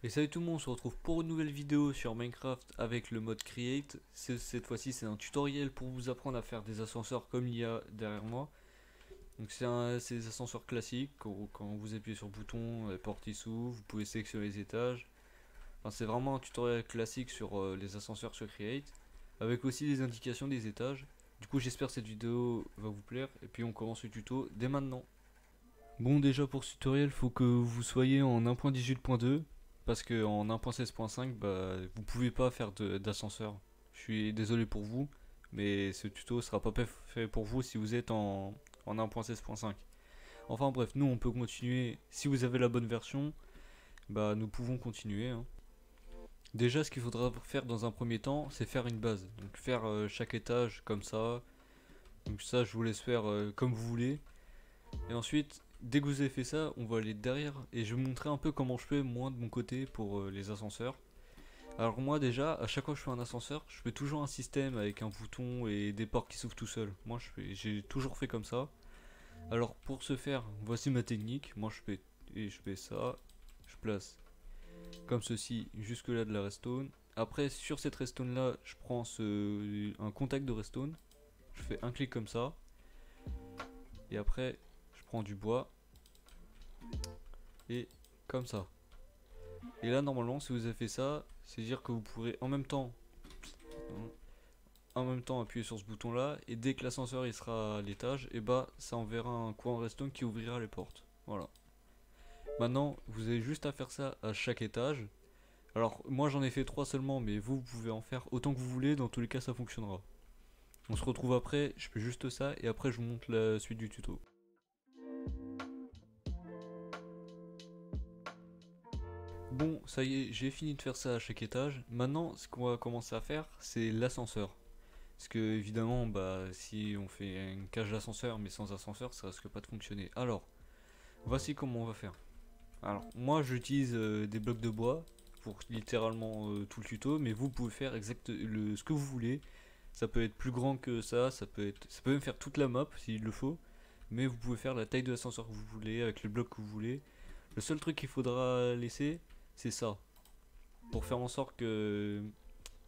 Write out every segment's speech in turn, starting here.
Et salut tout le monde, on se retrouve pour une nouvelle vidéo sur Minecraft avec le mode Create. Cette fois-ci c'est un tutoriel pour vous apprendre à faire des ascenseurs comme il y a derrière moi. Donc c'est des ascenseurs classiques, quand vous appuyez sur le bouton, la porte qui s'ouvre, vous pouvez sélectionner les étages. Enfin, c'est vraiment un tutoriel classique sur les ascenseurs sur Create, avec aussi les indications des étages. Du coup j'espère que cette vidéo va vous plaire, et puis on commence le tuto dès maintenant. Bon, déjà pour ce tutoriel, faut que vous soyez en 1.18.2 parce que en 1.16.5 bah vous pouvez pas faire d'ascenseur. Je suis désolé pour vous, mais ce tuto sera pas fait pour vous si vous êtes en 1.16.5. Enfin bref, nous on peut continuer. Si vous avez la bonne version, bah nous pouvons continuer, hein. Déjà, ce qu'il faudra faire dans un premier temps, c'est faire une base. Donc faire chaque étage comme ça. Donc ça, je vous laisse faire comme vous voulez. Et ensuite, dès que vous avez fait ça, on va aller derrière et je vais vous montrer un peu comment je fais moi de mon côté pour les ascenseurs. Alors moi déjà, à chaque fois que je fais un ascenseur, je fais toujours un système avec un bouton et des portes qui s'ouvrent tout seul. Moi j'ai toujours fait comme ça. Alors pour ce faire, voici ma technique. Moi je fais ça, je place comme ceci jusque là de la redstone. Après sur cette redstone là, je prends un contact de redstone. Je fais un clic comme ça. Et après, je prends du bois et comme ça. Et là normalement si vous avez fait ça, c'est à dire que vous pourrez en même temps appuyer sur ce bouton là et dès que l'ascenseur il sera à l'étage, et bah ça enverra un courant redstone qui ouvrira les portes. Voilà. Maintenant vous avez juste à faire ça à chaque étage. Alors moi j'en ai fait 3 seulement, mais vous pouvez en faire autant que vous voulez, dans tous les cas ça fonctionnera. On se retrouve après, je fais juste ça et après je vous montre la suite du tuto. Bon, ça y est, j'ai fini de faire ça à chaque étage. Maintenant, ce qu'on va commencer à faire, c'est l'ascenseur. Parce que évidemment, bah, si on fait une cage d'ascenseur mais sans ascenseur, ça risque pas de fonctionner. Alors, voici comment on va faire. Alors, moi j'utilise des blocs de bois pour littéralement tout le tuto, mais vous pouvez faire ce que vous voulez. Ça peut être plus grand que ça peut même faire toute la map s'il le faut. Mais vous pouvez faire la taille de l'ascenseur que vous voulez avec les blocs que vous voulez. Le seul truc qu'il faudra laisser, c'est ça. Pour faire en sorte que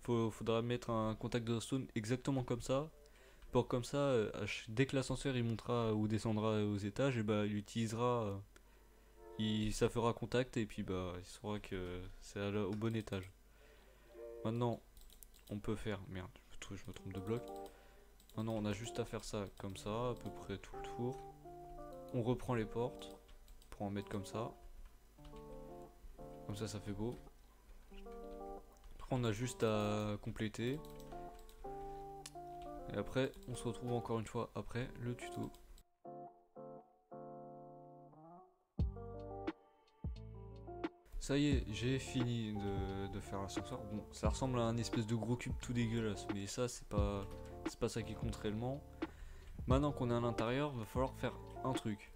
faudra mettre un contact de redstone exactement comme ça. Pour comme ça, dès que l'ascenseur il montera ou descendra aux étages, et bah il utilisera, ça fera contact et puis bah il saura que c'est au bon étage. Maintenant, on peut faire, merde, je me trompe de bloc. Maintenant, on a juste à faire ça comme ça, à peu près tout le tour. On reprend les portes pour en mettre comme ça. Comme ça fait beau. Après, on a juste à compléter. Et après, on se retrouve encore une fois après le tuto. Ça y est, j'ai fini de faire l'ascenseur. Bon, ça ressemble à un espèce de gros cube tout dégueulasse, mais ça c'est pas ça qui compte réellement. Maintenant qu'on est à l'intérieur, va falloir faire un truc.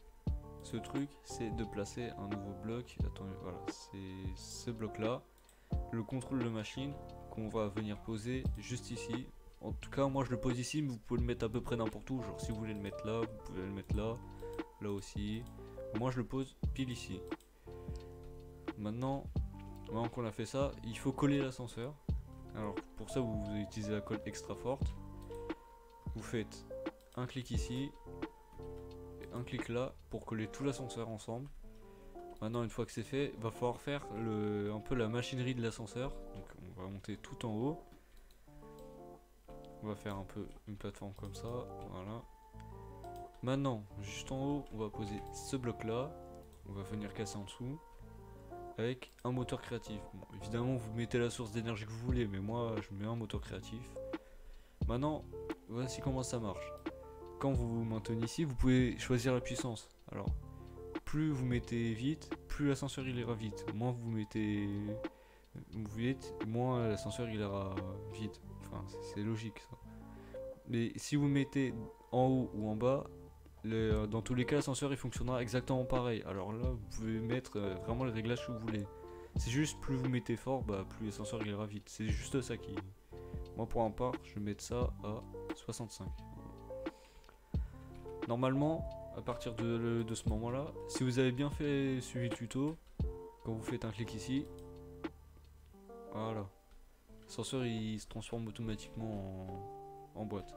Ce truc, c'est de placer un nouveau bloc. Attends, voilà, c'est ce bloc là, le contrôle de machine qu'on va venir poser juste ici. En tout cas, moi je le pose ici, mais vous pouvez le mettre à peu près n'importe où. Genre si vous voulez le mettre là, vous pouvez le mettre là, là aussi. Moi je le pose pile ici. Maintenant qu'on a fait ça, il faut coller l'ascenseur. Alors pour ça vous utilisez la colle extra forte. Vous faites un clic ici et un clic là pour coller tout l'ascenseur ensemble. Maintenant une fois que c'est fait, va falloir faire un peu la machinerie de l'ascenseur. Donc on va monter tout en haut. On va faire un peu une plateforme comme ça, voilà. Maintenant, juste en haut, on va poser ce bloc là. On va venir casser en dessous avec un moteur créatif. Bon, évidemment, vous mettez la source d'énergie que vous voulez, mais moi, je mets un moteur créatif. Maintenant, voici comment ça marche. Quand vous vous maintenez ici, vous pouvez choisir la puissance. Alors, plus vous mettez vite, plus l'ascenseur il ira vite. Moins vous mettez vite, moins l'ascenseur il ira vite. Enfin, c'est logique ça. Mais si vous mettez en haut ou en bas, dans tous les cas, l'ascenseur il fonctionnera exactement pareil. Alors là, vous pouvez mettre vraiment les réglages que vous voulez. C'est juste plus vous mettez fort, bah plus l'ascenseur il ira vite. C'est juste ça qui. Moi pour un part, je vais mettre ça à 65. Normalement, à partir de ce moment-là, si vous avez bien fait suivi le tuto, quand vous faites un clic ici, Voilà. L'ascenseur il se transforme automatiquement en boîte.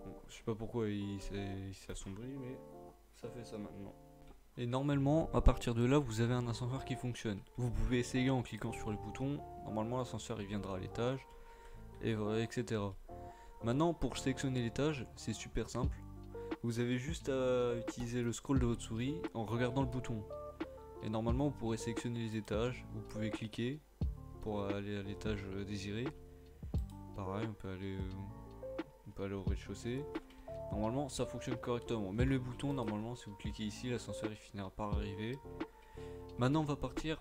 Bon, je sais pas pourquoi il s'est assombri, mais ça fait ça maintenant. Et normalement, à partir de là, vous avez un ascenseur qui fonctionne. Vous pouvez essayer en cliquant sur le bouton. Normalement, l'ascenseur il viendra à l'étage, et voilà, etc. Maintenant, pour sélectionner l'étage, c'est super simple. Vous avez juste à utiliser le scroll de votre souris en regardant le bouton. Et normalement, vous pourrez sélectionner les étages. Vous pouvez cliquer pour aller à l'étage désiré. Pareil, on peut aller au rez-de-chaussée. Normalement, ça fonctionne correctement. Mais le bouton, normalement, si vous cliquez ici, l'ascenseur il finira par arriver. Maintenant, on va partir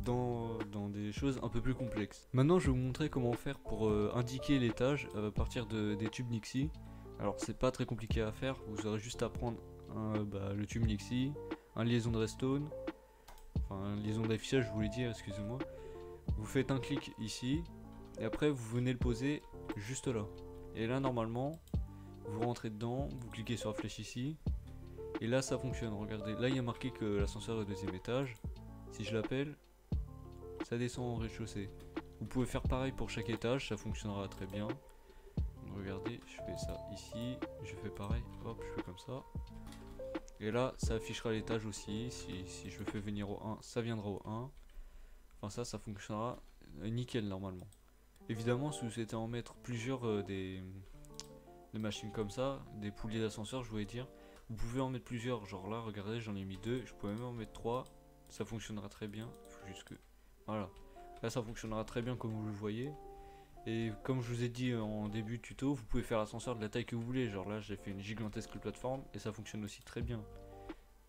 dans des choses un peu plus complexes. Maintenant, je vais vous montrer comment faire pour indiquer l'étage à partir des tubes Nixie. Alors, c'est pas très compliqué à faire. Vous aurez juste à prendre le tube Nixie, un liaison de redstone, enfin, une liaison d'affichage, je voulais dire, excusez-moi. Vous faites un clic ici, et après, vous venez le poser juste là. Et là, normalement, vous rentrez dedans, vous cliquez sur la flèche ici, et là ça fonctionne. Regardez, là il y a marqué que l'ascenseur est au deuxième étage. Si je l'appelle, ça descend au rez-de-chaussée. Vous pouvez faire pareil pour chaque étage, ça fonctionnera très bien. Donc, regardez, je fais ça ici, je fais pareil, hop, je fais comme ça. Et là, ça affichera l'étage aussi. Si je le fais venir au 1, ça viendra au 1. Enfin ça fonctionnera nickel normalement. Évidemment, si vous souhaitez en mettre plusieurs des machines comme ça, des poulies d'ascenseur, je voulais dire, vous pouvez en mettre plusieurs. Genre là, regardez, j'en ai mis 2, je pourrais même en mettre 3, ça fonctionnera très bien. Faut juste que, voilà, là ça fonctionnera très bien comme vous le voyez. Et comme je vous ai dit en début de tuto, vous pouvez faire l'ascenseur de la taille que vous voulez. Genre là, j'ai fait une gigantesque plateforme et ça fonctionne aussi très bien.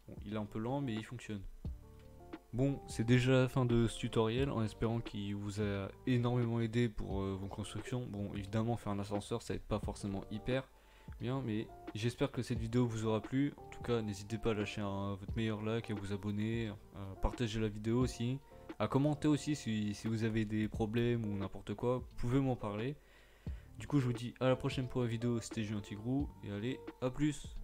Bon, il est un peu lent, mais il fonctionne. Bon, c'est déjà la fin de ce tutoriel, en espérant qu'il vous a énormément aidé pour vos constructions. Bon, évidemment, faire un ascenseur, ça va être pas forcément hyper bien, mais j'espère que cette vidéo vous aura plu. En tout cas, n'hésitez pas à lâcher votre meilleur like, à vous abonner, à partager la vidéo aussi, à commenter aussi si vous avez des problèmes ou n'importe quoi, vous pouvez m'en parler. Du coup, je vous dis à la prochaine pour la vidéo, c'était Julien Tigrou, et allez, à plus!